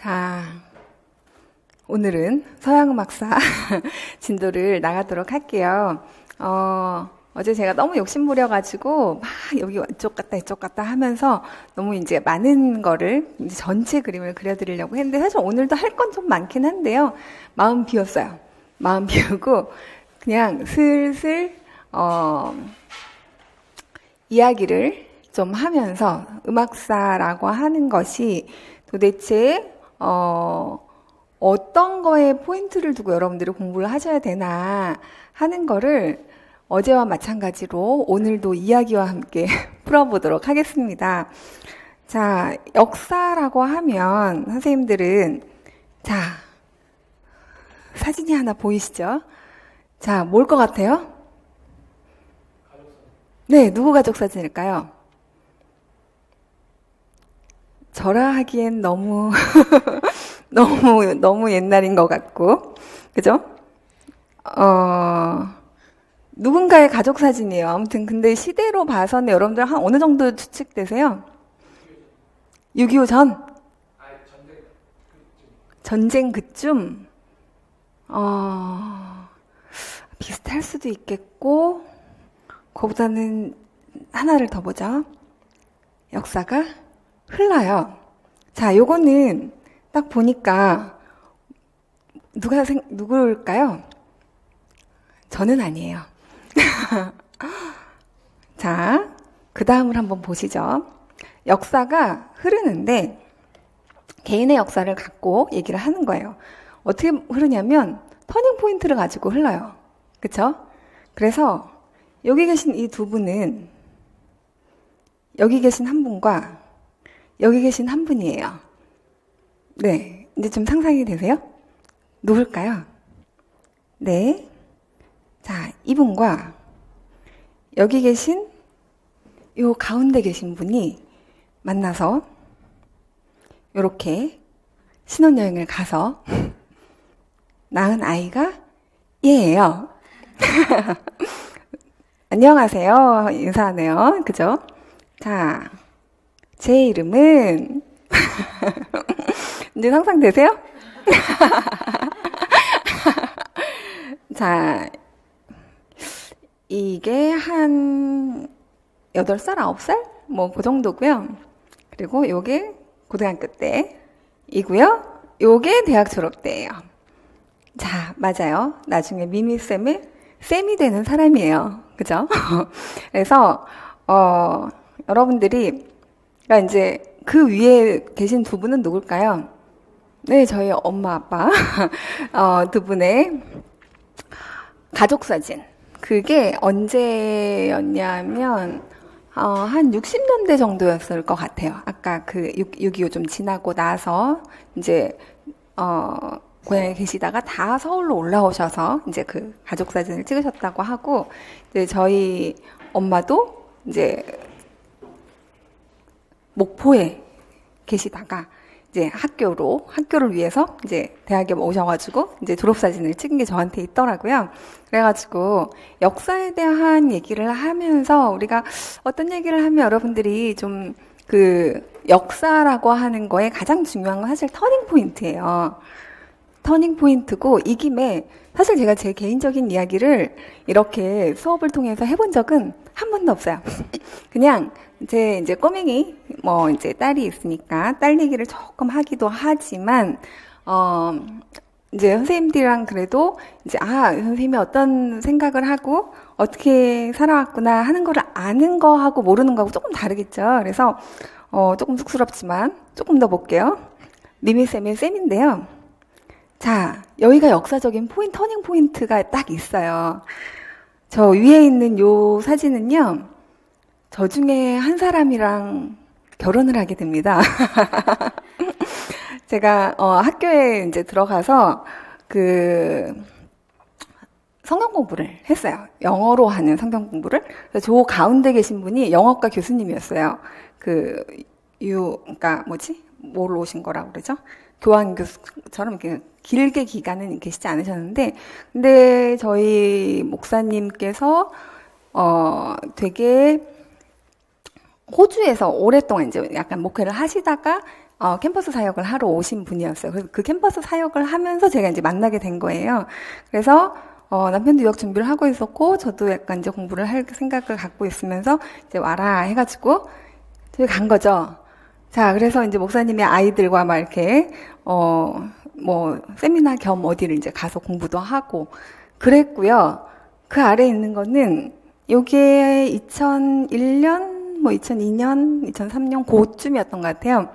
자, 오늘은 서양음악사 진도를 나가도록 할게요. 어제 제가 너무 욕심부려가지고 막 여기 이쪽 갔다 이쪽 갔다 하면서 너무 이제 많은 거를 이제 전체 그림을 그려드리려고 했는데 사실 오늘도 할 건 좀 많긴 한데요. 마음 비웠어요. 마음 비우고 그냥 슬슬 이야기를 좀 하면서 음악사라고 하는 것이 도대체 어떤 거에 포인트를 두고 여러분들이 공부를 하셔야 되나 하는 거를 어제와 마찬가지로 오늘도 이야기와 함께 풀어보도록 하겠습니다. 자, 역사라고 하면 선생님들은 자, 사진이 하나 보이시죠? 자, 뭘 것 같아요? 네, 누구 가족 사진일까요? 저라 하기엔 너무 너무 옛날인 것 같고, 그죠? 누군가의 가족 사진이에요. 아무튼 근데 시대로 봐서는 여러분들 한 어느 정도 추측되세요? 6.25 전? 전쟁 그쯤? 비슷할 수도 있겠고, 그거보다는 하나를 더 보죠. 역사가 흘러요. 자, 요거는 딱 보니까 누굴까요? 저는 아니에요. 자, 그 다음을 한번 보시죠. 역사가 흐르는데 개인의 역사를 갖고 얘기를 하는 거예요. 어떻게 흐르냐면 터닝 포인트를 가지고 흘러요. 그쵸? 그래서 여기 계신 이 두 분은 여기 계신 한 분과 여기 계신 한 분이에요. 네, 이제 좀 상상이 되세요? 누굴까요? 네. 자, 이분과 여기 계신 요 가운데 계신 분이 만나서 요렇게 신혼여행을 가서 낳은 아이가 얘예요. 안녕하세요. 인사하네요. 그죠? 자, 제 이름은 이제 상상되세요? 자, 이게 한 8살, 9살? 뭐 그 정도고요. 그리고 요게 고등학교 때이고요. 요게 대학 졸업 때예요. 자, 맞아요. 나중에 미미쌤의 쌤이 되는 사람이에요. 그죠? 그래서 여러분들이 그러니까 이제 그 위에 계신 두 분은 누굴까요? 네, 저희 엄마, 아빠 두 분의 가족 사진. 그게 언제였냐면 한 60년대 정도였을 것 같아요. 아까 그 6.25 좀 지나고 나서 이제 고향에 계시다가 다 서울로 올라오셔서 이제 그 가족 사진을 찍으셨다고 하고 이제 저희 엄마도 이제 목포에 계시다가 이제 학교를 위해서 이제 대학에 오셔가지고 이제 졸업사진을 찍은 게 저한테 있더라고요. 그래가지고 역사에 대한 얘기를 하면서 우리가 어떤 얘기를 하면 여러분들이 좀 그 역사라고 하는 거에 가장 중요한 건 사실 터닝 포인트예요. 터닝 포인트고 이 김에 사실 제가 제 개인적인 이야기를 이렇게 수업을 통해서 해본 적은 한 번도 없어요. 그냥 제 이제 꼬맹이 뭐 이제 딸이 있으니까 딸 얘기를 조금 하기도 하지만 이제 선생님들이랑 그래도 이제 선생님이 어떤 생각을 하고 어떻게 살아왔구나 하는 거를 아는 거하고 모르는 거하고 조금 다르겠죠. 그래서 조금 쑥스럽지만 조금 더 볼게요. 미미쌤의 쌤인데요. 자, 여기가 역사적인 터닝 포인트가 딱 있어요. 저 위에 있는 요 사진은요. 저 중에 한 사람이랑 결혼을 하게 됩니다. 제가 학교에 이제 들어가서 그 성경 공부를 했어요. 영어로 하는 성경 공부를. 그래서 저 가운데 계신 분이 영어과 교수님이었어요. 그러니까 뭘 오신 거라고 그러죠? 교환 교수처럼 이렇게 길게 기간은 계시지 않으셨는데, 근데 저희 목사님께서 되게 호주에서 오랫동안 이제 약간 목회를 하시다가 캠퍼스 사역을 하러 오신 분이었어요. 그래서 그 캠퍼스 사역을 하면서 제가 이제 만나게 된 거예요. 그래서 남편도 유학 준비를 하고 있었고, 저도 약간 이제 공부를 할 생각을 갖고 있으면서 이제 와라 해가지고 저희 간 거죠. 자, 그래서 이제 목사님의 아이들과 막 이렇게 뭐 세미나 겸 어디를 이제 가서 공부도 하고 그랬고요. 그 아래에 있는 거는 요게 2001년, 뭐 2002년, 2003년 그쯤이었던 것 같아요.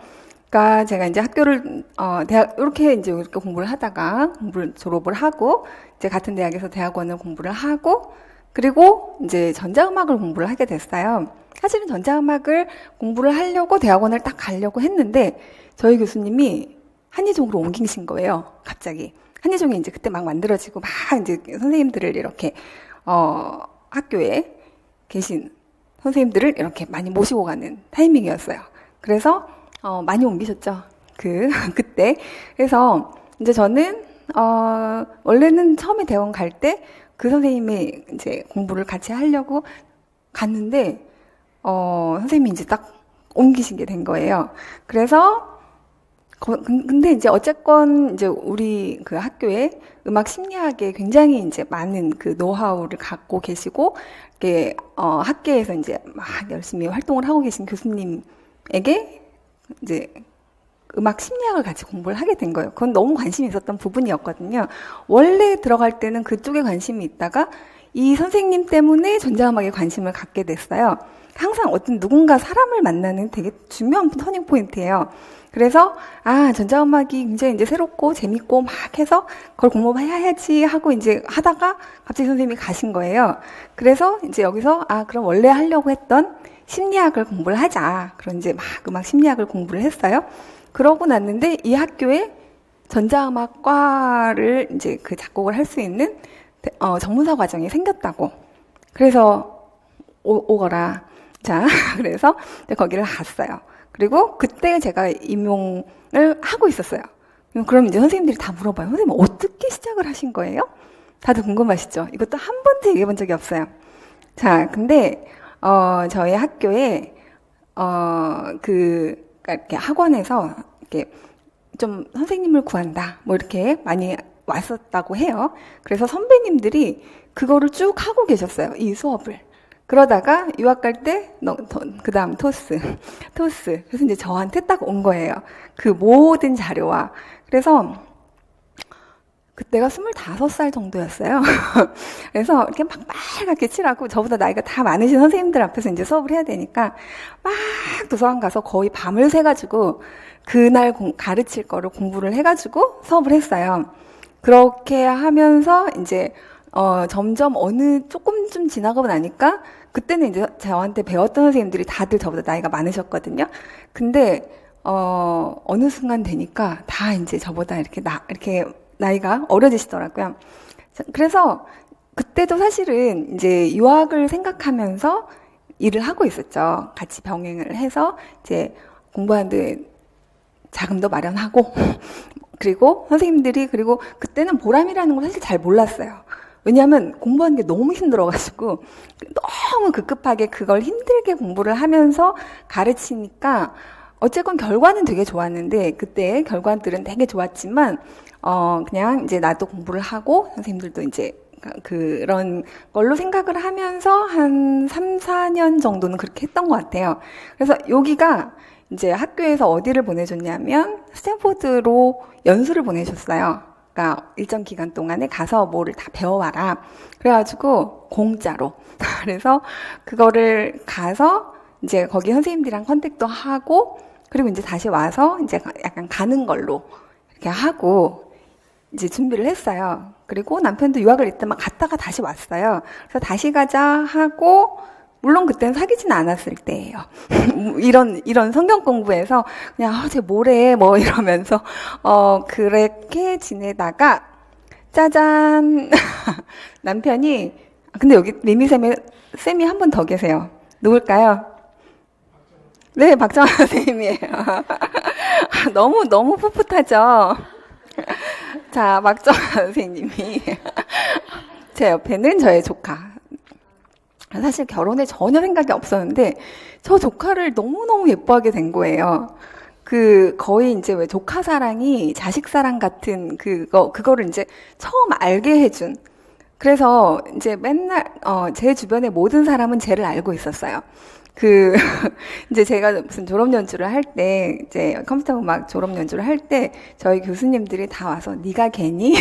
그러니까 제가 이제 학교를 대학 이렇게 공부를 하다가 공부를 졸업을 하고 이제 같은 대학에서 대학원을 공부를 하고 그리고 이제 전자음악을 공부를 하게 됐어요. 사실은 전자음악을 공부를 하려고 대학원을 딱 가려고 했는데 저희 교수님이 한예종으로 옮기신 거예요. 갑자기 한예종이 이제 그때 막 만들어지고 막 이제 선생님들을 이렇게 학교에 계신 선생님들을 이렇게 많이 모시고 가는 타이밍이었어요. 그래서 많이 옮기셨죠. 그때. 그래서 이제 저는 원래는 처음에 대원 갈 때 그 선생님이 이제 공부를 같이 하려고 갔는데 선생님이 이제 딱 옮기신 게 된 거예요. 그래서 근데 이제 어쨌건 이제 우리 그 학교에 음악 심리학에 굉장히 이제 많은 그 노하우를 갖고 계시고 이렇게 학계에서 이제 막 열심히 활동을 하고 계신 교수님에게 이제 음악 심리학을 같이 공부를 하게 된 거예요. 그건 너무 관심이 있었던 부분이었거든요. 원래 들어갈 때는 그쪽에 관심이 있다가 이 선생님 때문에 전자음악에 관심을 갖게 됐어요. 항상 어떤 누군가 사람을 만나는 되게 중요한 터닝 포인트예요. 그래서 전자음악이 굉장히 이제 새롭고 재밌고 막 해서 그걸 공부해야지 하고 이제 하다가 갑자기 선생님이 가신 거예요. 그래서 이제 여기서 그럼 원래 하려고 했던 심리학을 공부를 하자. 그런 이제 막 음악 심리학을 공부를 했어요. 그러고 났는데 이 학교에 전자음악과를 이제 그 작곡을 할 수 있는 전문사 과정이 생겼다고. 그래서 오거라. 자, 그래서 거기를 갔어요. 그리고 그때 제가 임용을 하고 있었어요. 그럼 이제 선생님들이 다 물어봐요. 선생님 어떻게 시작을 하신 거예요? 다들 궁금하시죠? 이것도 한 번도 얘기해 본 적이 없어요. 자, 근데 저희 학교에 이렇게 학원에서 이렇게 좀 선생님을 구한다 뭐 이렇게 많이 왔었다고 해요. 그래서 선배님들이 그거를 쭉 하고 계셨어요. 이 수업을. 그러다가 유학 갈 때 그 다음 토스. 그래서 이제 저한테 딱 온 거예요. 그 모든 자료와. 그래서 그때가 25살 정도였어요. 그래서 이렇게 막 빨갛게 칠하고 저보다 나이가 다 많으신 선생님들 앞에서 이제 수업을 해야 되니까 막 도서관 가서 거의 밤을 새가지고 그날 가르칠 거를 공부를 해가지고 수업을 했어요. 그렇게 하면서 이제 점점 조금 지나가고 나니까 그때는 이제 저한테 배웠던 선생님들이 다들 저보다 나이가 많으셨거든요. 근데 어느 순간 되니까 다 이제 저보다 이렇게 나이가 어려지시더라고요. 그래서 그때도 사실은 이제 유학을 생각하면서 일을 하고 있었죠. 같이 병행을 해서 이제 공부하는데 자금도 마련하고 그리고 선생님들이 그리고 그때는 보람이라는 걸 사실 잘 몰랐어요. 왜냐하면 공부하는 게 너무 힘들어가지고 너무 급급하게 그걸 힘들게 공부를 하면서 가르치니까 어쨌건 결과는 되게 좋았는데 그때 결과들은 되게 좋았지만 그냥 이제 나도 공부를 하고 선생님들도 이제 그런 걸로 생각을 하면서 한 3, 4년 정도는 그렇게 했던 것 같아요. 그래서 여기가 이제 학교에서 어디를 보내줬냐면 스탠포드로 연수를 보내줬어요. 그러니까 일정 기간 동안에 가서 뭐를 다 배워와라. 그래가지고 공짜로. 그래서 그거를 가서 이제 거기 선생님들이랑 컨택도 하고 그리고 이제 다시 와서 이제 약간 가는 걸로 이렇게 하고 이제 준비를 했어요. 그리고 남편도 유학을 이때만 갔다가 다시 왔어요. 그래서 다시 가자 하고 물론 그때는 사귀지는 않았을 때예요. 이런 성경 공부에서 그냥 쟤 뭐래 뭐 이러면서 그렇게 지내다가 짜잔 남편이 근데 여기 쌤이 한 분 더 계세요. 누굴까요? 네, 박정환 선생님이에요. 너무 풋풋하죠? 자, 박정환 선생님이 제 옆에는 저의 조카. 사실 결혼에 전혀 생각이 없었는데 저 조카를 너무너무 예뻐하게 된 거예요. 거의 이제 왜 조카 사랑이 자식 사랑 같은 그거를 이제 처음 알게 해준. 그래서 이제 맨날, 제 주변의 모든 사람은 쟤를 알고 있었어요. 그, 이제 제가 무슨 졸업 연주를 할 때, 이제 컴퓨터 음악 졸업 연주를 할 때, 저희 교수님들이 다 와서, 네가 걔니?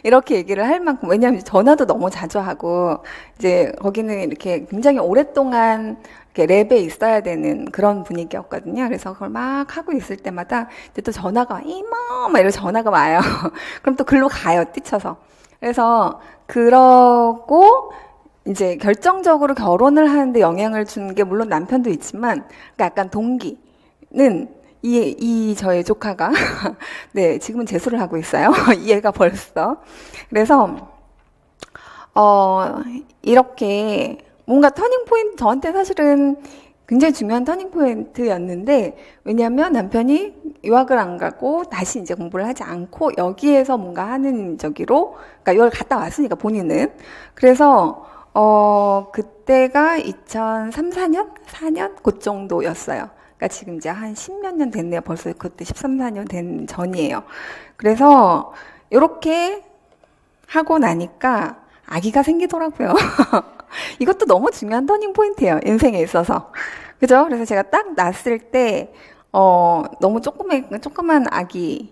이렇게 얘기를 할 만큼, 왜냐하면 전화도 너무 자주 하고, 이제 거기는 이렇게 굉장히 오랫동안 이렇게 랩에 있어야 되는 그런 분위기였거든요. 그래서 그걸 막 하고 있을 때마다, 이제 또 전화가 와, 이모! 막 이런 전화가 와요. 그럼 또 글로 가요, 뛰쳐서. 그래서, 그러고, 이제 결정적으로 결혼을 하는데 영향을 준 게 물론 남편도 있지만, 그러니까 약간 동기는 이 저의 조카가, 네, 지금은 재수를 하고 있어요. 얘가 벌써. 그래서, 이렇게 뭔가 터닝 포인트, 저한테 사실은 굉장히 중요한 터닝 포인트였는데, 왜냐면 남편이 유학을 안 가고 다시 이제 공부를 하지 않고 여기에서 뭔가 하는 저기로, 그러니까 유학을 갔다 왔으니까 본인은. 그래서, 그때가 2003, 4년? 4년? 그 정도였어요. 그러니까 지금 이제 한 10몇 년 됐네요. 벌써 그때 13, 14년 된 전이에요. 그래서, 이렇게 하고 나니까 아기가 생기더라고요. 이것도 너무 중요한 터닝 포인트예요. 인생에 있어서. 그죠? 그래서 제가 딱 낳았을 때, 너무 조그만 아기고,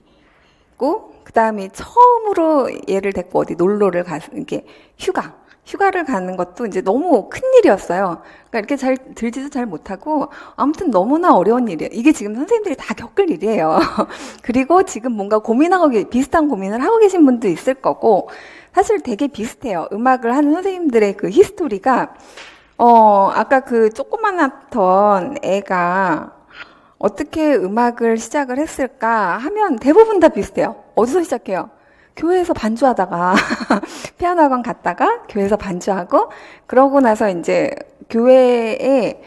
그 다음에 처음으로 얘를 데리고 어디 놀러를 이렇게 휴가를 가는 것도 이제 너무 큰 일이었어요. 그러니까 이렇게 잘 들지도 잘 못하고, 아무튼 너무나 어려운 일이에요. 이게 지금 선생님들이 다 겪을 일이에요. 그리고 지금 뭔가 비슷한 고민을 하고 계신 분도 있을 거고, 사실 되게 비슷해요. 음악을 하는 선생님들의 그 히스토리가, 아까 그 조그만했던 애가 어떻게 음악을 시작을 했을까 하면 대부분 다 비슷해요. 어디서 시작해요? 교회에서 반주하다가 피아노 학원 갔다가 교회에서 반주하고 그러고 나서 이제 교회에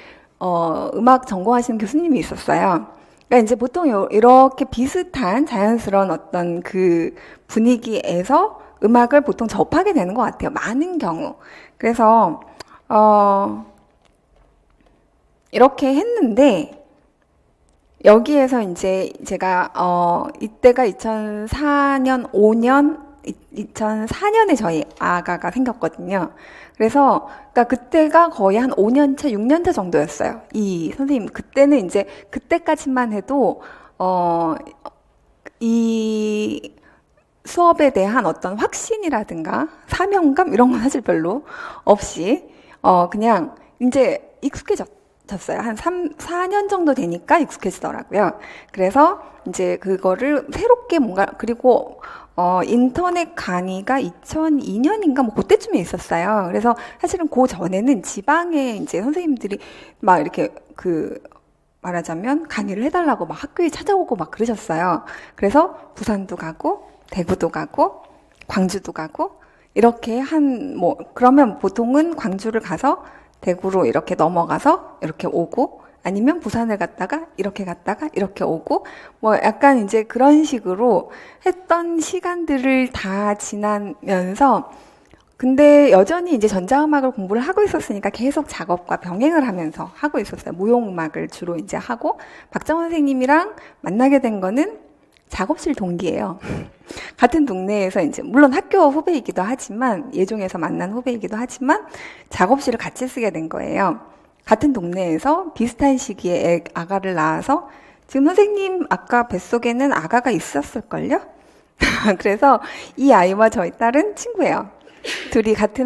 음악 전공하시는 교수님이 있었어요. 그러니까 이제 보통 이렇게 비슷한 자연스러운 어떤 그 분위기에서 음악을 보통 접하게 되는 것 같아요. 많은 경우. 그래서 이렇게 했는데 여기에서 이제 제가 이때가 2004년, 2004년에 저희 아가가 생겼거든요. 그래서 그러니까 그때가 거의 한 5년 차, 6년 차 정도였어요. 이 선생님 그때는 이제 그때까지만 해도 이 수업에 대한 어떤 확신이라든가 사명감 이런 건 사실 별로 없이 그냥 이제 익숙해졌어요. 한 4년 정도 되니까 익숙해지더라고요. 그래서 이제 그거를 새롭게 뭔가 그리고 인터넷 강의가 2002년인가 뭐 그때쯤에 있었어요. 그래서 사실은 그 전에는 지방에 이제 선생님들이 막 이렇게 말하자면 강의를 해달라고 막 학교에 찾아오고 막 그러셨어요. 그래서 부산도 가고 대구도 가고 광주도 가고 이렇게 그러면 보통은 광주를 가서 대구로 이렇게 넘어가서 이렇게 오고 아니면 부산을 갔다가 이렇게 오고 뭐 약간 이제 그런 식으로 했던 시간들을 다 지나면서 근데 여전히 이제 전자음악을 공부를 하고 있었으니까 계속 작업과 병행을 하면서 하고 있었어요. 무용음악을 주로 이제 하고 박정원 선생님이랑 만나게 된 거는 작업실 동기예요. 같은 동네에서 이제 물론 학교 후배이기도 하지만 예종에서 만난 후배이기도 하지만 작업실을 같이 쓰게 된 거예요. 같은 동네에서 비슷한 시기에 아가를 낳아서 지금 선생님 아까 뱃속에는 아가가 있었을걸요? 그래서 이 아이와 저희 딸은 친구예요. 둘이 같은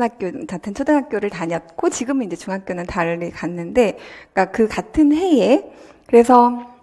초등학교를 다녔고 지금은 이제 중학교는 달리 갔는데 그러니까 그 같은 해에 그래서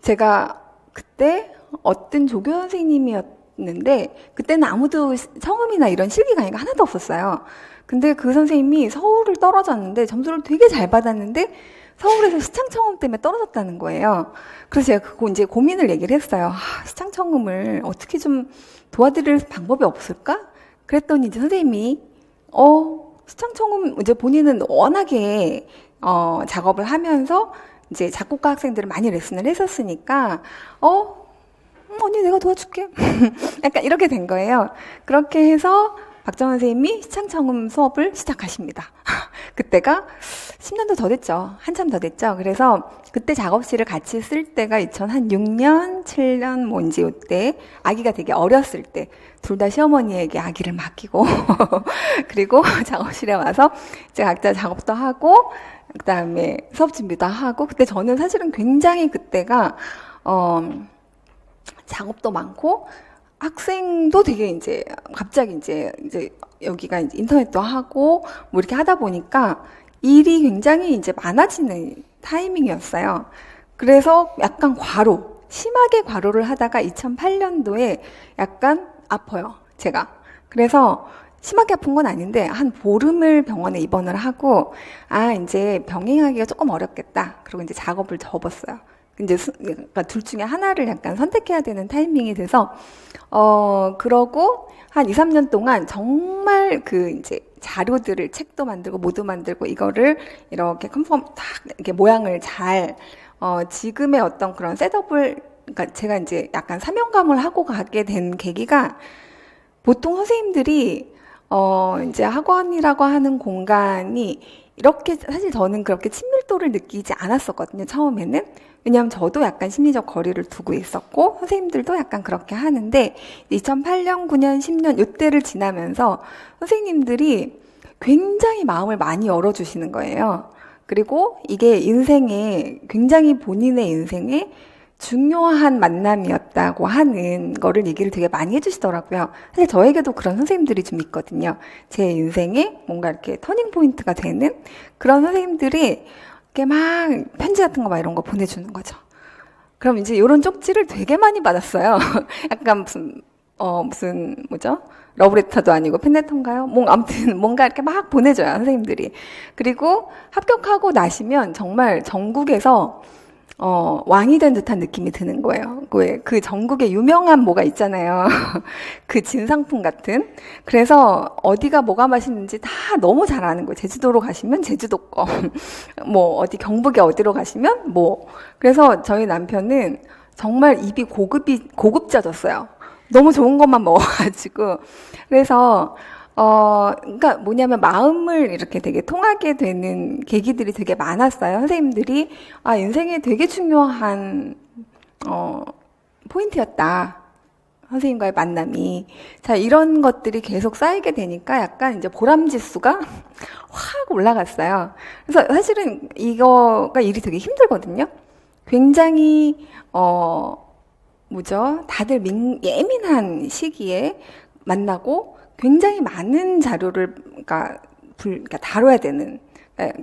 제가 그때 어떤 조교 선생님이었는데 그때는 아무도 성음이나 이런 실기 강의가 하나도 없었어요. 근데 그 선생님이 서울을 떨어졌는데 점수를 되게 잘 받았는데 서울에서 시창청음 때문에 떨어졌다는 거예요. 그래서 제가 그거 이제 고민을 얘기를 했어요. 시창청음을 어떻게 좀 도와드릴 방법이 없을까? 그랬더니 이제 선생님이 시창청음 이제 본인은 워낙에 작업을 하면서 이제 작곡가 학생들을 많이 레슨을 했었으니까 언니 내가 도와줄게. 약간 이렇게 된 거예요. 그렇게 해서 박정원 선생님이 시창청음 수업을 시작하십니다. 그때가 10년도 더 됐죠. 한참 더 됐죠. 그래서 그때 작업실을 같이 쓸 때가 2006년, 7년 뭐 이제 이때 아기가 되게 어렸을 때 둘 다 시어머니에게 아기를 맡기고 그리고 작업실에 와서 이제 각자 작업도 하고 그다음에 수업 준비도 하고 그때 저는 사실은 굉장히 그때가 작업도 많고 학생도 되게 이제 갑자기 이제 여기가 이제 인터넷도 하고 뭐 이렇게 하다 보니까 일이 굉장히 이제 많아지는 타이밍이었어요. 그래서 약간 심하게 과로를 하다가 2008년도에 약간 아파요, 제가. 그래서 심하게 아픈 건 아닌데 한 보름을 병원에 입원을 하고 이제 병행하기가 조금 어렵겠다. 그리고 이제 작업을 접었어요. 이제 그러니까 둘 중에 하나를 약간 선택해야 되는 타이밍이 돼서 그러고 한 2, 3년 동안 정말 그 이제 자료들을 책도 만들고 모두 만들고 이거를 이렇게 컨펌 딱 이렇게 모양을 잘 지금의 어떤 그런 셋업을 그러니까 제가 이제 약간 사명감을 하고 가게 된 계기가 보통 선생님들이 이제 학원이라고 하는 공간이 이렇게 사실 저는 그렇게 친밀도를 느끼지 않았었거든요. 처음에는. 왜냐하면 저도 약간 심리적 거리를 두고 있었고 선생님들도 약간 그렇게 하는데 2008년, 9년, 10년 이때를 지나면서 선생님들이 굉장히 마음을 많이 열어주시는 거예요. 그리고 이게 인생에 굉장히 본인의 인생에 중요한 만남이었다고 하는 거를 얘기를 되게 많이 해주시더라고요. 사실 저에게도 그런 선생님들이 좀 있거든요. 제 인생에 뭔가 이렇게 터닝 포인트가 되는 그런 선생님들이 이렇게 막 편지 같은 거 막 이런 거 보내주는 거죠. 그럼 이제 이런 쪽지를 되게 많이 받았어요. 약간 무슨 뭐죠? 러브레터도 아니고 팬레터인가요? 아무튼 뭔가 이렇게 막 보내줘요, 선생님들이. 그리고 합격하고 나시면 정말 전국에서 왕이 된 듯한 느낌이 드는 거예요. 그 전국에 유명한 뭐가 있잖아요. 그 진상품 같은. 그래서 어디가 뭐가 맛있는지 다 너무 잘 아는 거예요. 제주도로 가시면 제주도 거. 뭐 어디 경북에 어디로 가시면 뭐. 그래서 저희 남편은 정말 입이 고급져졌어요. 너무 좋은 것만 먹어가지고. 그래서 그러니까 뭐냐면 마음을 이렇게 되게 통하게 되는 계기들이 되게 많았어요. 선생님들이 인생에 되게 중요한 포인트였다. 선생님과의 만남이. 자, 이런 것들이 계속 쌓이게 되니까 약간 이제 보람 지수가 확 올라갔어요. 그래서 사실은 이거가 일이 되게 힘들거든요. 굉장히 다들 예민한 시기에 만나고 굉장히 많은 자료를 그러니까 다뤄야 되는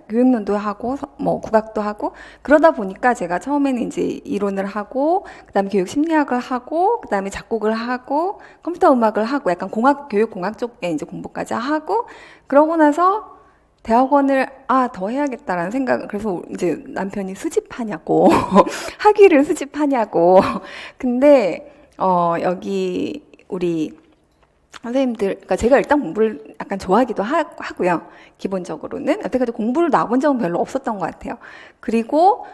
교육론도 하고 뭐 국악도 하고 그러다 보니까 제가 처음에는 이제 이론을 하고 그다음에 교육 심리학을 하고 그다음에 작곡을 하고 컴퓨터 음악을 하고 약간 교육 공학 쪽에 이제 공부까지 하고 그러고 나서 대학원을 더 해야겠다라는 생각. 그래서 이제 남편이 수집하냐고 학위를 수집하냐고. 근데 여기 우리 선생님들, 그러니까 제가 일단 공부를 약간 좋아하기도 하고요. 기본적으로는 여태까지 공부를 놔본 적은 별로 없었던 것 같아요. 그리고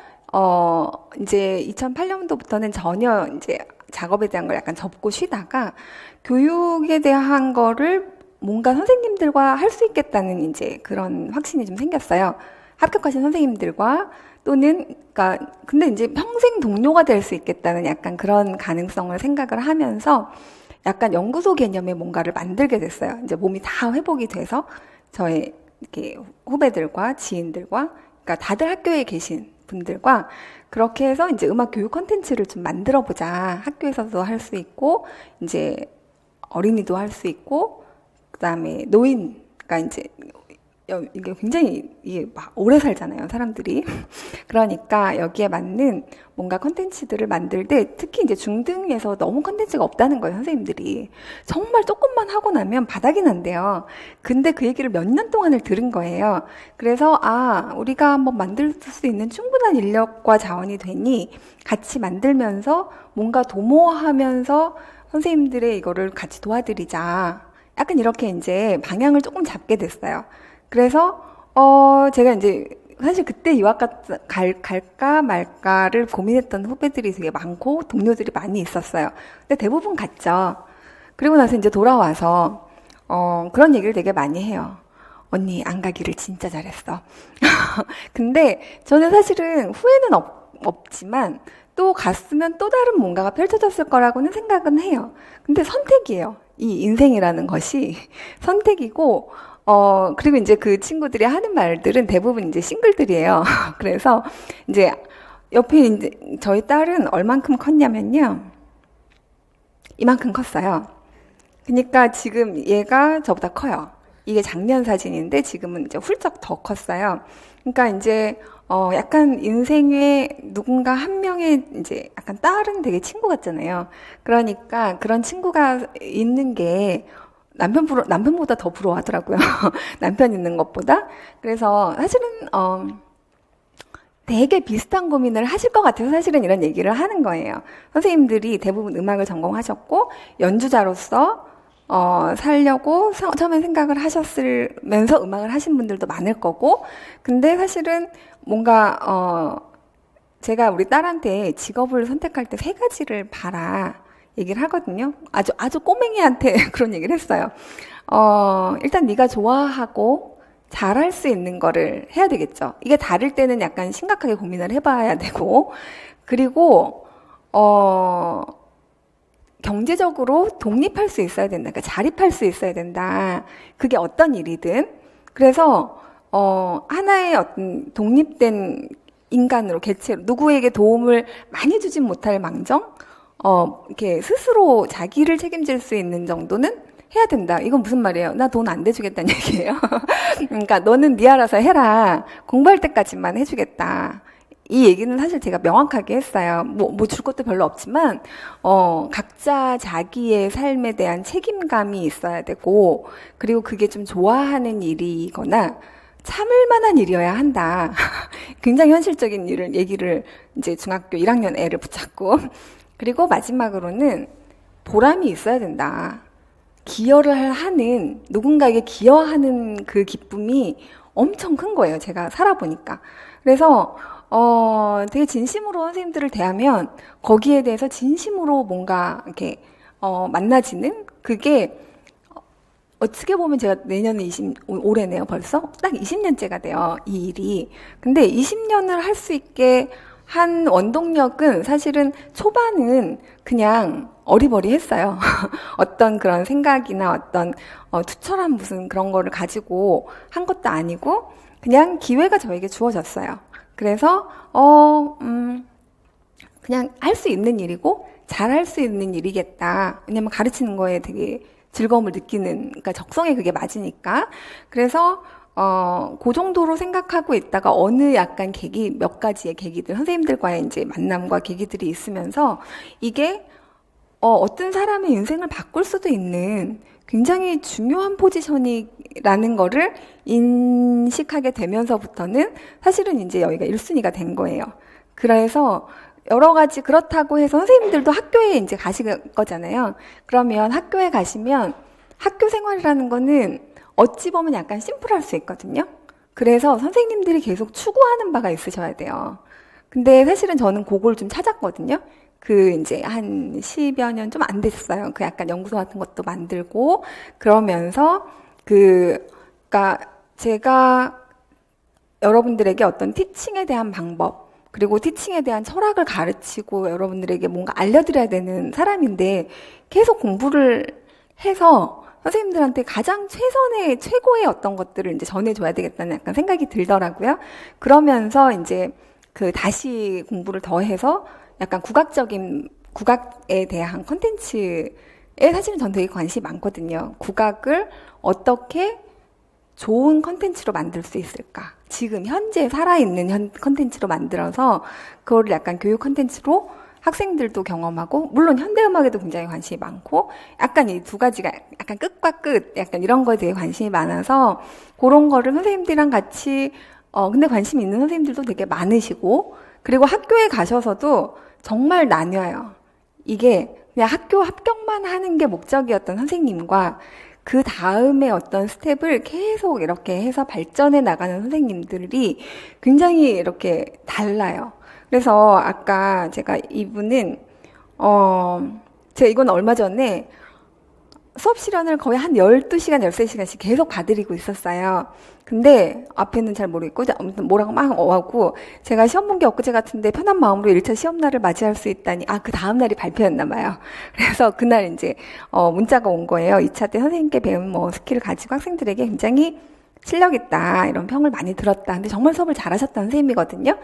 이제 2008년도부터는 전혀 이제 작업에 대한 걸 약간 접고 쉬다가 교육에 대한 거를 뭔가 선생님들과 할 수 있겠다는 이제 그런 확신이 좀 생겼어요. 합격하신 선생님들과 또는 그러니까 근데 이제 평생 동료가 될 수 있겠다는 약간 그런 가능성을 생각을 하면서 약간 연구소 개념의 뭔가를 만들게 됐어요. 이제 몸이 다 회복이 돼서 저의 이렇게 후배들과 지인들과 그러니까 다들 학교에 계신 분들과 그렇게 해서 이제 음악 교육 콘텐츠를 좀 만들어 보자. 학교에서도 할 수 있고 이제 어린이도 할 수 있고 그다음에 노인 그러니까 이제 이게 굉장히 이게 막 오래 살잖아요, 사람들이. 그러니까 여기에 맞는 뭔가 컨텐츠들을 만들 때 특히 이제 중등에서 너무 컨텐츠가 없다는 거예요, 선생님들이. 정말 조금만 하고 나면 바닥이 난대요. 근데 그 얘기를 몇 년 동안을 들은 거예요. 그래서 우리가 한번 만들 수 있는 충분한 인력과 자원이 되니 같이 만들면서 뭔가 도모하면서 선생님들의 이거를 같이 도와드리자. 약간 이렇게 이제 방향을 조금 잡게 됐어요. 그래서 제가 이제 사실 그때 유학 갈까 말까를 고민했던 후배들이 되게 많고 동료들이 많이 있었어요. 근데 대부분 갔죠. 그리고 나서 이제 돌아와서 그런 얘기를 되게 많이 해요. 언니 안 가기를 진짜 잘했어. 근데 저는 사실은 후회는 없지만 또 갔으면 또 다른 뭔가가 펼쳐졌을 거라고는 생각은 해요. 근데 선택이에요. 이 인생이라는 것이 선택이고, 그리고 이제 그 친구들이 하는 말들은 대부분 이제 싱글들이에요. 그래서 이제 옆에 이제 저희 딸은 얼만큼 컸냐면요. 이만큼 컸어요. 그러니까 지금 얘가 저보다 커요. 이게 작년 사진인데 지금은 이제 훌쩍 더 컸어요. 그러니까 이제 약간 인생에 누군가 한 명의 이제 약간 딸은 되게 친구 같잖아요. 그러니까 그런 친구가 있는 게 남편보다 더 부러워하더라고요. 남편 있는 것보다. 그래서 사실은 되게 비슷한 고민을 하실 것 같아서 사실은 이런 얘기를 하는 거예요. 선생님들이 대부분 음악을 전공하셨고 연주자로서 살려고 처음에 생각을 하셨으면서 음악을 하신 분들도 많을 거고, 근데 사실은 뭔가 제가 우리 딸한테 직업을 선택할 때 세 가지를 봐라 얘기를 하거든요. 아주 꼬맹이한테 그런 얘기를 했어요. 일단 네가 좋아하고 잘할 수 있는 거를 해야 되겠죠. 이게 다를 때는 약간 심각하게 고민을 해봐야 되고, 그리고 경제적으로 독립할 수 있어야 된다. 그러니까 자립할 수 있어야 된다. 그게 어떤 일이든. 그래서 하나의 어떤 독립된 인간으로, 개체로, 누구에게 도움을 많이 주진 못할 망정, 이렇게 스스로 자기를 책임질 수 있는 정도는 해야 된다. 이건 무슨 말이에요? 나 돈 안 대주겠다는 얘기예요. 그러니까 너는 네 알아서 해라. 공부할 때까지만 해주겠다. 이 얘기는 사실 제가 명확하게 했어요. 뭐 줄 것도 별로 없지만, 각자 자기의 삶에 대한 책임감이 있어야 되고, 그리고 그게 좀 좋아하는 일이거나, 참을 만한 일이어야 한다. 굉장히 현실적인 얘기를 이제 중학교 1학년 애를 붙잡고. 그리고 마지막으로는 보람이 있어야 된다. 기여를 하는, 누군가에게 기여하는 그 기쁨이 엄청 큰 거예요. 제가 살아보니까. 그래서, 되게 진심으로 선생님들을 대하면 거기에 대해서 진심으로 뭔가 이렇게, 만나지는 그게 어떻게 보면 제가 내년에 올해네요, 벌써? 딱 20년째가 돼요, 이 일이. 근데 20년을 할 수 있게 한 원동력은 사실은 초반은 그냥 어리버리했어요. 어떤 그런 생각이나 어떤 투철한 무슨 그런 거를 가지고 한 것도 아니고 그냥 기회가 저에게 주어졌어요. 그래서 그냥 할 수 있는 일이고 잘 할 수 있는 일이겠다. 왜냐면 가르치는 거에 되게 즐거움을 느끼는, 그러니까 적성에 그게 맞으니까. 그래서 그 정도로 생각하고 있다가 어느 약간 몇 가지의 계기들, 선생님들과의 이제 만남과 계기들이 있으면서 이게 어떤 사람의 인생을 바꿀 수도 있는 굉장히 중요한 포지션이라는 거를 인식하게 되면서부터는 사실은 이제 여기가 1순위가 된 거예요. 그래서 여러 가지 그렇다고 해서 선생님들도 학교에 이제 가실 거잖아요. 그러면 학교에 가시면 학교 생활이라는 거는 어찌 보면 약간 심플할 수 있거든요. 그래서 선생님들이 계속 추구하는 바가 있으셔야 돼요. 근데 사실은 저는 그걸 좀 찾았거든요. 그 이제 한 10여 년 좀 안 됐어요. 그 약간 연구소 같은 것도 만들고 그러면서 그러니까 제가 여러분들에게 어떤 티칭에 대한 방법 그리고 티칭에 대한 철학을 가르치고 여러분들에게 뭔가 알려드려야 되는 사람인데 계속 공부를 해서 선생님들한테 가장 최고의 어떤 것들을 이제 전해줘야 되겠다는 약간 생각이 들더라고요. 그러면서 이제 다시 공부를 더 해서 약간 국악에 대한 컨텐츠에 사실은 전 되게 관심이 많거든요. 국악을 어떻게 좋은 컨텐츠로 만들 수 있을까? 지금 현재 살아있는 컨텐츠로 만들어서 그거를 약간 교육 컨텐츠로 학생들도 경험하고, 물론 현대음악에도 굉장히 관심이 많고, 약간 이 두 가지가 약간 끝과 끝, 약간 이런 거에 대해 관심이 많아서, 그런 거를 선생님들이랑 같이, 근데 관심 있는 선생님들도 되게 많으시고, 그리고 학교에 가셔서도 정말 나뉘어요. 이게 그냥 학교 합격만 하는 게 목적이었던 선생님과, 그 다음에 어떤 스텝을 계속 이렇게 해서 발전해 나가는 선생님들이 굉장히 이렇게 달라요. 그래서 아까 제가 이분은 제가 이건 얼마 전에 수업 실현을 거의 한 12시간, 13시간씩 계속 봐드리고 있었어요. 근데 앞에는 잘 모르겠고 아무튼 뭐라고 막 하고 제가 시험 본 게 엊그제 같은데 편한 마음으로 1차 시험 날을 맞이할 수 있다니 그 다음 날이 발표였나 봐요. 그래서 그날 이제 문자가 온 거예요. 2차 때 선생님께 배운 뭐 스킬을 가지고 학생들에게 굉장히 실력 있다 이런 평을 많이 들었다. 근데 정말 수업을 잘하셨다는 선생님이거든요.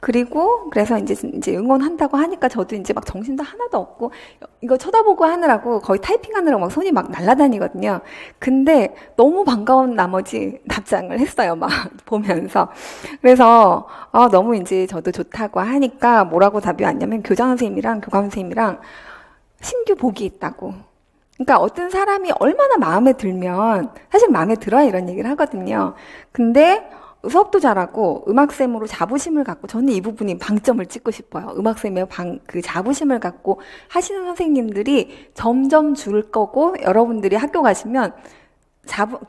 그리고 그래서 이제 응원한다고 하니까 저도 이제 막 정신도 하나도 없고 이거 쳐다보고 하느라고 거의 타이핑하느라고 막 손이 막 날아다니거든요. 근데 너무 반가운 나머지 답장을 했어요. 막 보면서. 그래서 너무 이제 저도 좋다고 하니까 뭐라고 답이 왔냐면 교장 선생님이랑 교감 선생님이랑 신규 복이 있다고. 그러니까 어떤 사람이 얼마나 마음에 들면 사실 마음에 들어야 이런 얘기를 하거든요. 근데 수업도 잘하고 음악쌤으로 자부심을 갖고 저는 이 부분이 방점을 찍고 싶어요. 음악쌤의 그 자부심을 갖고 하시는 선생님들이 점점 줄 거고 여러분들이 학교 가시면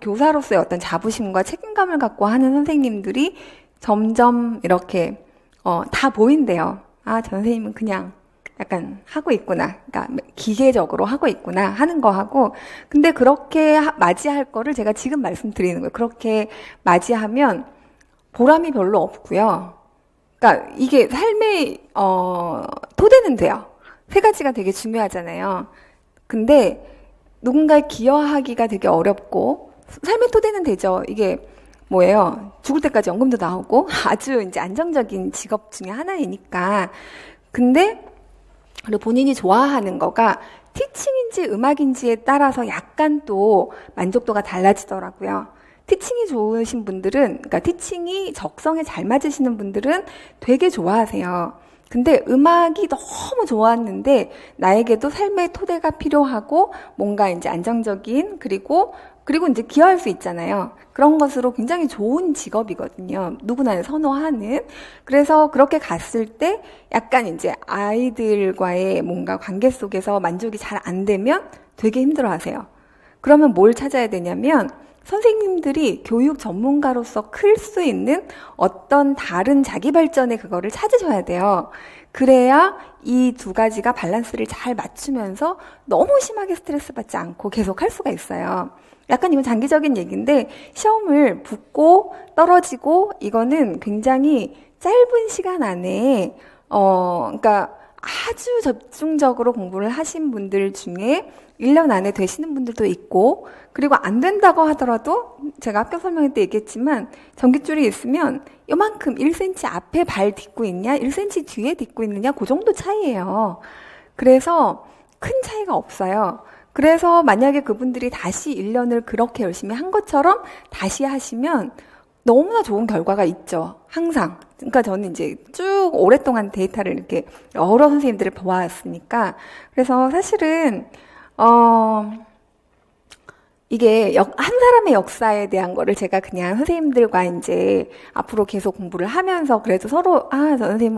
교사로서의 어떤 자부심과 책임감을 갖고 하는 선생님들이 점점 이렇게 다 보인대요. 저 선생님은 그냥 약간 하고 있구나. 그러니까 기계적으로 하고 있구나 하는 거 하고. 근데 그렇게 맞이할 거를 제가 지금 말씀드리는 거예요. 그렇게 맞이하면 보람이 별로 없고요. 그러니까 이게 삶의 토대는 돼요. 세 가지가 되게 중요하잖아요. 근데 누군가를 기여하기가 되게 어렵고 삶의 토대는 되죠. 이게 뭐예요? 죽을 때까지 연금도 나오고 아주 이제 안정적인 직업 중에 하나이니까. 근데 그리고 본인이 좋아하는 거가 티칭인지 음악인지에 따라서 약간 또 만족도가 달라지더라고요. 티칭이 좋으신 분들은, 그러니까 티칭이 적성에 잘 맞으시는 분들은 되게 좋아하세요. 근데 음악이 너무 좋았는데 나에게도 삶의 토대가 필요하고 뭔가 이제 안정적인 그리고 이제 기여할 수 있잖아요. 그런 것으로 굉장히 좋은 직업이거든요. 누구나 선호하는. 그래서 그렇게 갔을 때 약간 이제 아이들과의 뭔가 관계 속에서 만족이 잘 안 되면 되게 힘들어 하세요. 그러면 뭘 찾아야 되냐면 선생님들이 교육 전문가로서 클 수 있는 어떤 다른 자기 발전의 그거를 찾으셔야 돼요. 그래야 이 두 가지가 밸런스를 잘 맞추면서 너무 심하게 스트레스 받지 않고 계속 할 수가 있어요. 약간 이건 장기적인 얘기인데 시험을 붙고 떨어지고 이거는 굉장히 짧은 시간 안에 그러니까 아주 집중적으로 공부를 하신 분들 중에 1년 안에 되시는 분들도 있고 그리고 안 된다고 하더라도 제가 학교 설명회 때 얘기했지만 전깃줄이 있으면 요만큼 1cm 앞에 발 딛고 있냐 1cm 뒤에 딛고 있느냐 그 정도 차이예요. 그래서 큰 차이가 없어요. 그래서 만약에 그분들이 다시 1년을 그렇게 열심히 한 것처럼 다시 하시면 너무나 좋은 결과가 있죠. 항상. 그러니까 저는 이제 쭉 오랫동안 데이터를 이렇게 여러 선생님들을 보아왔으니까. 그래서 사실은, 이게 한 사람의 역사에 대한 거를 제가 그냥 선생님들과 이제 앞으로 계속 공부를 하면서 그래도 서로 저 선생님은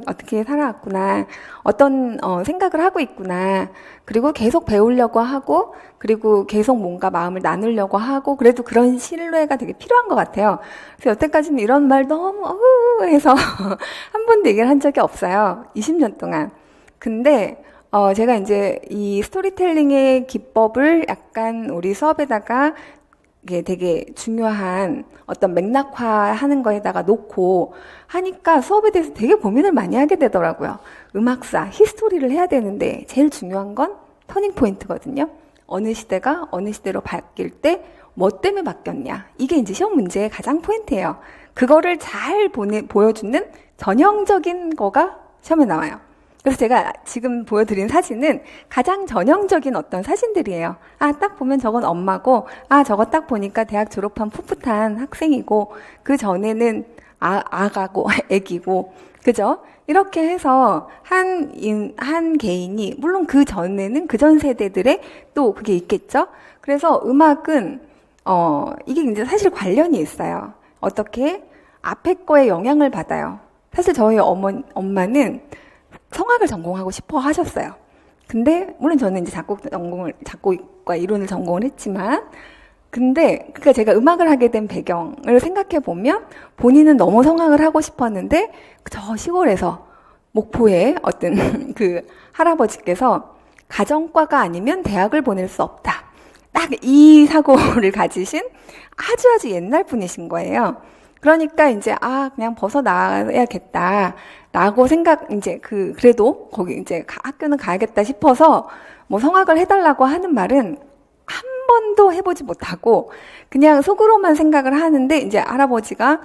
어떻게 살아왔구나, 어떤 생각을 하고 있구나, 그리고 계속 배우려고 하고 그리고 계속 뭔가 마음을 나누려고 하고 그래도 그런 신뢰가 되게 필요한 것 같아요. 그래서 여태까지는 이런 말 너무 해서 한 번도 얘기를 한 적이 없어요. 20년 동안. 근데 제가 이제 이 스토리텔링의 기법을 약간 우리 수업에다가 이게 되게 중요한 어떤 맥락화 하는 거에다가 놓고 하니까 수업에 대해서 되게 고민을 많이 하게 되더라고요. 음악사, 히스토리를 해야 되는데 제일 중요한 건 터닝 포인트거든요. 어느 시대가 어느 시대로 바뀔 때 뭐 때문에 바뀌었냐. 이게 이제 시험 문제의 가장 포인트예요. 그거를 잘 보여주는 전형적인 거가 시험에 나와요. 그래서 제가 지금 보여드린 사진은 가장 전형적인 어떤 사진들이에요. 딱 보면 저건 엄마고, 저거 딱 보니까 대학 졸업한 풋풋한 학생이고, 그 전에는 아가고, 애기고, 그죠? 이렇게 해서 한 개인이, 물론 그 전에는 그 전 세대들의 또 그게 있겠죠? 그래서 음악은, 이게 이제 사실 관련이 있어요. 어떻게? 앞에 거에 영향을 받아요. 사실 저희 엄마는 성악을 전공하고 싶어 하셨어요. 근데 물론 저는 이제 작곡과 이론을 전공을 했지만 근데 그러니까 제가 음악을 하게 된 배경을 생각해 보면 본인은 너무 성악을 하고 싶었는데 저 시골에서 목포의 어떤 그 할아버지께서 가정과가 아니면 대학을 보낼 수 없다. 딱 이 사고를 가지신 아주 옛날 분이신 거예요. 그러니까 이제 그냥 벗어나야겠다라고 이제 그래도 거기 이제 학교는 가야겠다 싶어서 뭐 성악을 해달라고 하는 말은 한 번도 해보지 못하고 그냥 속으로만 생각을 하는데 이제 할아버지가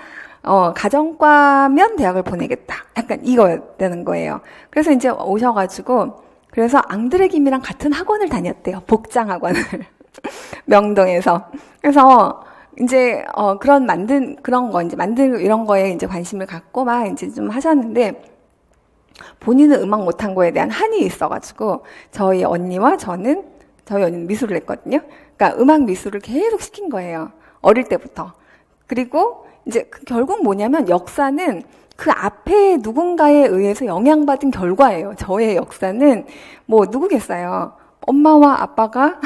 가정과면 대학을 보내겠다. 약간 이거였다는 거예요. 그래서 이제 오셔가지고 그래서 앙드레 김이랑 같은 학원을 다녔대요. 복장 학원을. 명동에서. 그래서 이제 그런 거 이제 만들고 이런 거에 이제 관심을 갖고 막 이제 좀 하셨는데 본인은 음악 못한 거에 대한 한이 있어가지고 저희 언니는 미술을 했거든요. 그러니까 음악 미술을 계속 시킨 거예요. 어릴 때부터. 그리고 이제 결국 뭐냐면 역사는 그 앞에 누군가에 의해서 영향받은 결과예요. 저의 역사는 뭐 누구겠어요. 엄마와 아빠가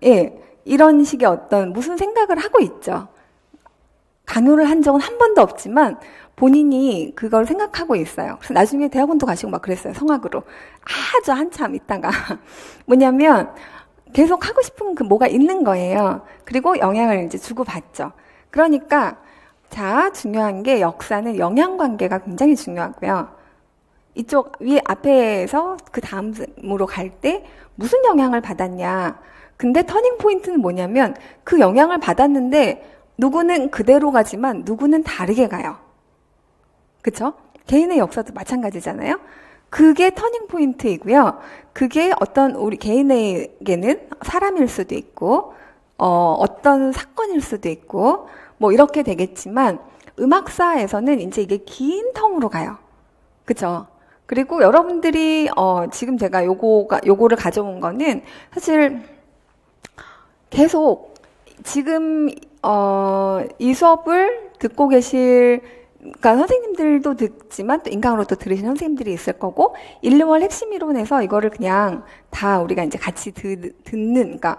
예, 이런 식의 무슨 생각을 하고 있죠. 강요를 한 적은 한 번도 없지만 본인이 그걸 생각하고 있어요. 그래서 나중에 대학원도 가시고 막 그랬어요. 성악으로. 아주 한참 있다가 뭐냐면 계속 하고 싶은 뭐가 있는 거예요. 그리고 영향을 이제 주고받죠. 그러니까 중요한 게 역사는 영향관계가 굉장히 중요하고요. 이쪽 앞에서 그 다음으로 갈 때 무슨 영향을 받았냐. 근데 터닝 포인트는 뭐냐면 그 영향을 받았는데 누구는 그대로 가지만 누구는 다르게 가요. 그쵸? 개인의 역사도 마찬가지잖아요. 그게 터닝 포인트이고요. 그게 우리 개인에게는 사람일 수도 있고, 어떤 사건일 수도 있고, 뭐 이렇게 되겠지만, 음악사에서는 이제 이게 긴 텀으로 가요. 그쵸? 그리고 여러분들이, 지금 제가 요거를 가져온 거는 사실 계속 지금, 이 수업을 듣고 그러니까 선생님들도 듣지만 또 인강으로 또 들으신 선생님들이 있을 거고 1, 2월 핵심 이론에서 이거를 그냥 다 우리가 이제 같이 그러니까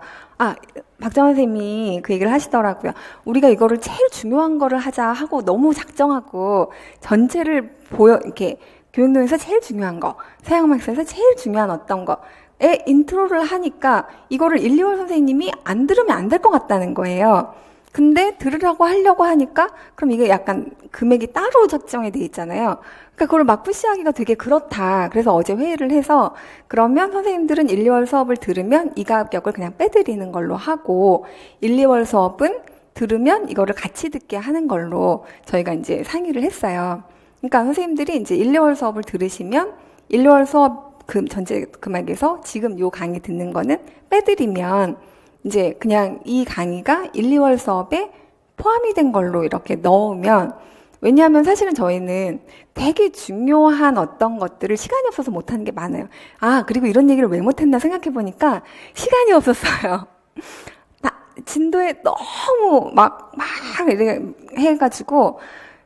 박정환 선생님이 그 얘기를 하시더라고요. 우리가 이거를 제일 중요한 거를 하자 하고 너무 작정하고 전체를 이렇게 교육론에서 제일 중요한 거, 서양음악사에서 제일 중요한 어떤 거에 인트로를 하니까 이거를 1, 2월 선생님이 안 들으면 안 될 것 같다는 거예요. 근데 들으라고 하려고 하니까 그럼 이게 약간 금액이 따로 책정이 돼 있잖아요. 그러니까 그걸 막 푸시하기가 되게 그렇다. 그래서 어제 회의를 해서 그러면 선생님들은 1, 2월 수업을 들으면 이 가격을 그냥 빼드리는 걸로 하고 1, 2월 수업은 들으면 이거를 같이 듣게 하는 걸로 저희가 이제 상의를 했어요. 그러니까 선생님들이 이제 1, 2월 수업을 들으시면 1, 2월 수업 전체 금액에서 지금 요 강의 듣는 거는 빼드리면 이제 그냥 이 강의가 1, 2월 수업에 포함이 된 걸로 이렇게 넣으면 왜냐하면 사실은 저희는 되게 중요한 어떤 것들을 시간이 없어서 못하는 게 많아요. 그리고 이런 얘기를 왜 못했나 생각해 보니까 시간이 없었어요. 진도에 너무 막 이렇게 해가지고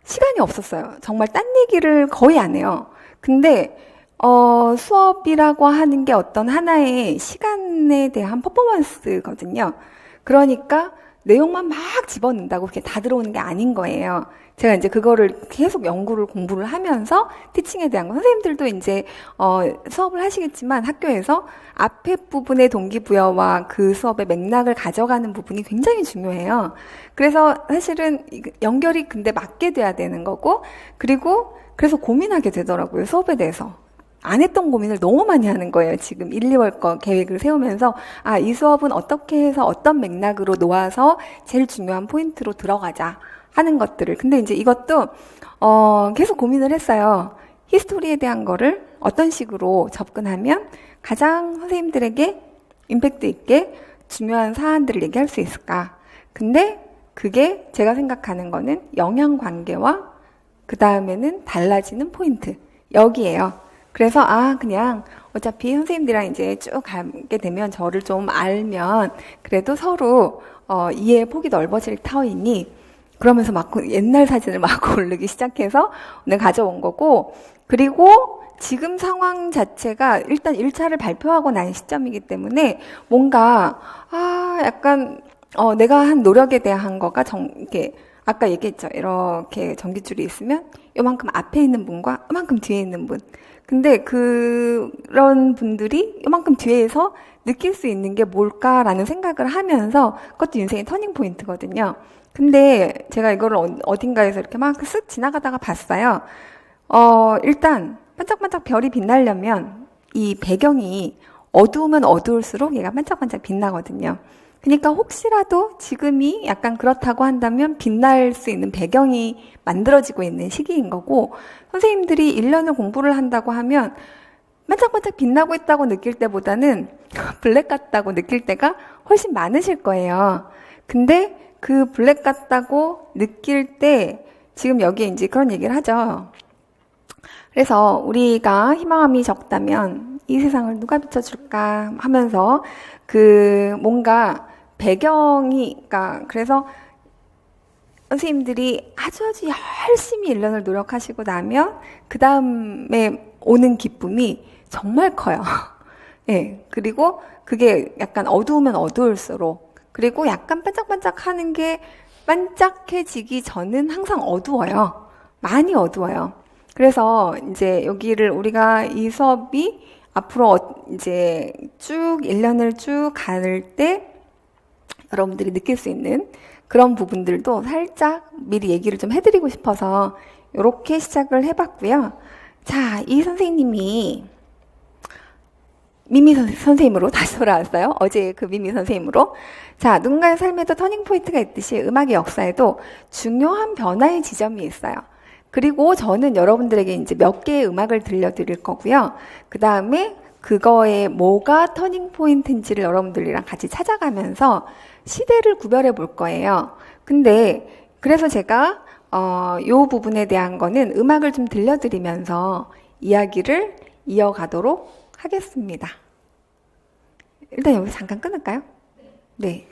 시간이 없었어요. 정말 딴 얘기를 거의 안 해요. 근데 수업이라고 하는 게 어떤 하나의 시간에 대한 퍼포먼스거든요. 그러니까 내용만 막 집어넣는다고 그렇게 다 들어오는 게 아닌 거예요. 제가 이제 그거를 계속 공부를 하면서 티칭에 대한 거, 선생님들도 이제, 수업을 하시겠지만 학교에서 앞에 부분의 동기부여와 그 수업의 맥락을 가져가는 부분이 굉장히 중요해요. 그래서 사실은 연결이 근데 맞게 돼야 되는 거고, 그리고 그래서 고민하게 되더라고요, 수업에 대해서. 안 했던 고민을 너무 많이 하는 거예요. 지금 1, 2월 거 계획을 세우면서 이 수업은 어떻게 해서 어떤 맥락으로 놓아서 제일 중요한 포인트로 들어가자 하는 것들을. 근데 이제 이것도 계속 고민을 했어요. 히스토리에 대한 거를 어떤 식으로 접근하면 가장 선생님들에게 임팩트 있게 중요한 사안들을 얘기할 수 있을까. 근데 그게 제가 생각하는 거는 영향 관계와 그 다음에는 달라지는 포인트 여기에요. 그래서 그냥 어차피 선생님들이랑 이제 쭉 가게 되면 저를 좀 알면 그래도 서로 이해의 폭이 넓어질 터이니 그러면서 막 옛날 사진을 막 고르기 시작해서 오늘 가져온 거고, 그리고 지금 상황 자체가 일단 1차를 발표하고 난 시점이기 때문에 뭔가 약간 내가 한 노력에 대한 거가 이렇게 아까 얘기했죠. 이렇게 전깃줄이 있으면 요만큼 앞에 있는 분과 요만큼 뒤에 있는 분. 근데 그런 분들이 이만큼 뒤에서 느낄 수 있는 게 뭘까라는 생각을 하면서 그것도 인생의 터닝 포인트거든요. 근데 제가 이거를 어딘가에서 이렇게 막 쓱 지나가다가 봤어요. 일단 반짝반짝 별이 빛나려면 이 배경이 어두우면 어두울수록 얘가 반짝반짝 빛나거든요. 그러니까 혹시라도 지금이 약간 그렇다고 한다면 빛날 수 있는 배경이 만들어지고 있는 시기인 거고, 선생님들이 1년을 공부를 한다고 하면 반짝반짝 빛나고 있다고 느낄 때보다는 블랙 같다고 느낄 때가 훨씬 많으실 거예요. 근데 그 블랙 같다고 느낄 때 지금 여기에 이제 그런 얘기를 하죠. 그래서 우리가 희망함이 적다면 이 세상을 누가 비춰줄까 하면서 뭔가 배경이, 그러니까 그래서 선생님들이 아주 열심히 1년을 노력하시고 나면 그 다음에 오는 기쁨이 정말 커요. 예, 그리고 그게 약간 어두우면 어두울수록, 그리고 약간 반짝반짝 하는 게 반짝해지기 전은 항상 어두워요. 많이 어두워요. 그래서 이제 여기를 우리가 이 수업이 앞으로 이제 쭉 1년을 쭉 갈 때 여러분들이 느낄 수 있는 그런 부분들도 살짝 미리 얘기를 좀 해드리고 싶어서 이렇게 시작을 해봤고요. 자, 이 선생님이 미미 선생님으로 다시 돌아왔어요. 어제 그 미미 선생님으로. 자, 누군가의 삶에도 터닝 포인트가 있듯이 음악의 역사에도 중요한 변화의 지점이 있어요. 그리고 저는 여러분들에게 이제 몇 개의 음악을 들려드릴 거고요. 그 다음에 그거에 뭐가 터닝 포인트인지를 여러분들이랑 같이 찾아가면서 시대를 구별해 볼 거예요. 근데 그래서 제가 요 부분에 대한 거는 음악을 좀 들려드리면서 이야기를 이어가도록 하겠습니다. 일단 여기서 잠깐 끊을까요? 네.